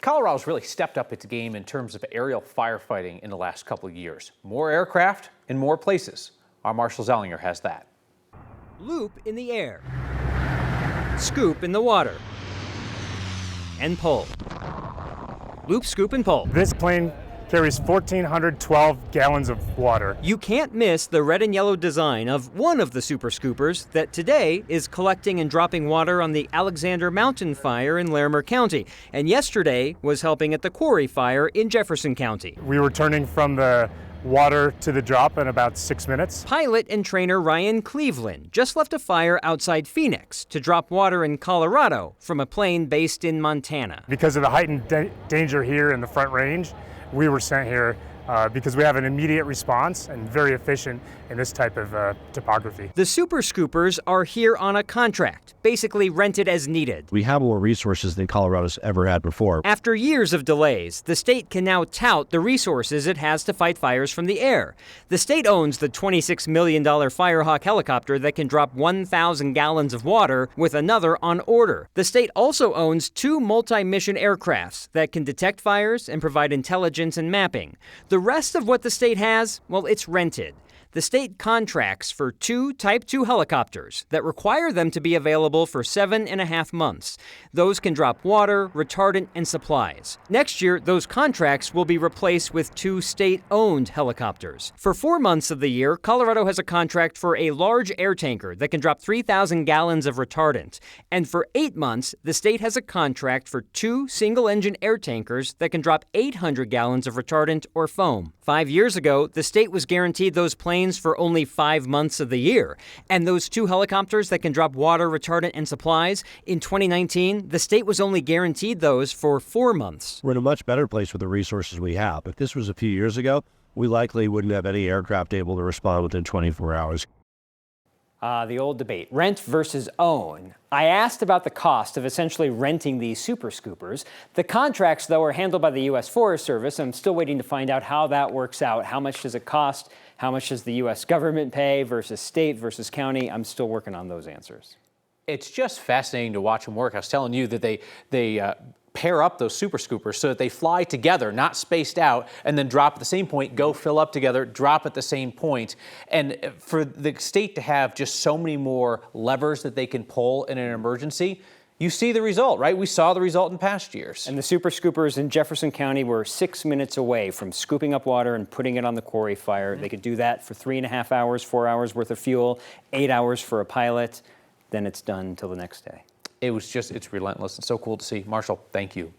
Colorado's really stepped up its game in terms of aerial firefighting in the last couple of years. More aircraft in more places. Our Marshall Zellinger has that. Loop in the air, scoop in the water, and pull. Loop, scoop, and pull. This plane carries 1,412 gallons of water. You can't miss the red and yellow design of one of the super scoopers that today is collecting and dropping water on the Alexander Mountain fire in Larimer County, and yesterday was helping at the Quarry fire in Jefferson County. We were turning from the water to the drop in about 6 minutes. Pilot and trainer Ryan Cleveland just left a fire outside Phoenix to drop water in Colorado from a plane based in Montana. Because of the heightened danger here in the Front Range, we were sent here because we have an immediate response and very efficient in this type of topography. The super scoopers are here on a contract, basically rented as needed. We have more resources than Colorado's ever had before. After years of delays, the state can now tout the resources it has to fight fires from the air. The state owns the $26 million Firehawk helicopter that can drop 1,000 gallons of water with another on order. The state also owns 2 multi-mission aircrafts that can detect fires and provide intelligence and mapping. The rest of what the state has, well, it's rented. The state contracts for 2 Type 2 helicopters that require them to be available for 7.5 months. Those can drop water, retardant, and supplies. Next year, those contracts will be replaced with 2 state-owned helicopters. For 4 months of the year, Colorado has a contract for a large air tanker that can drop 3,000 gallons of retardant. And for 8 months, the state has a contract for 2 single-engine air tankers that can drop 800 gallons of retardant or foam. 5 years ago, the state was guaranteed those planes for only 5 months of the year. And those 2 helicopters that can drop water, retardant, and supplies, in 2019, the state was only guaranteed those for 4 months. We're in a much better place with the resources we have. If this was a few years ago, we likely wouldn't have any aircraft able to respond within 24 hours. The old debate, rent versus own. I asked about the cost of essentially renting these super scoopers. The contracts, though, are handled by the U.S. Forest Service. I'm still waiting to find out how that works out. How much does it cost? How much does the U.S. government pay versus state versus county? I'm still working on those answers. It's just fascinating to watch them work. I was telling you that they pair up those super scoopers so that they fly together, not spaced out, and then drop at the same point, go fill up together, drop at the same point. And for the state to have just so many more levers that they can pull in an emergency, you see the result, right? We saw the result in past years. And the super scoopers in Jefferson County were 6 minutes away from scooping up water and putting it on the quarry fire. They could do that for 3.5 hours, 4 hours worth of fuel, 8 hours for a pilot. Then it's done until the next day. It's relentless and so cool to see. Marshall, thank you.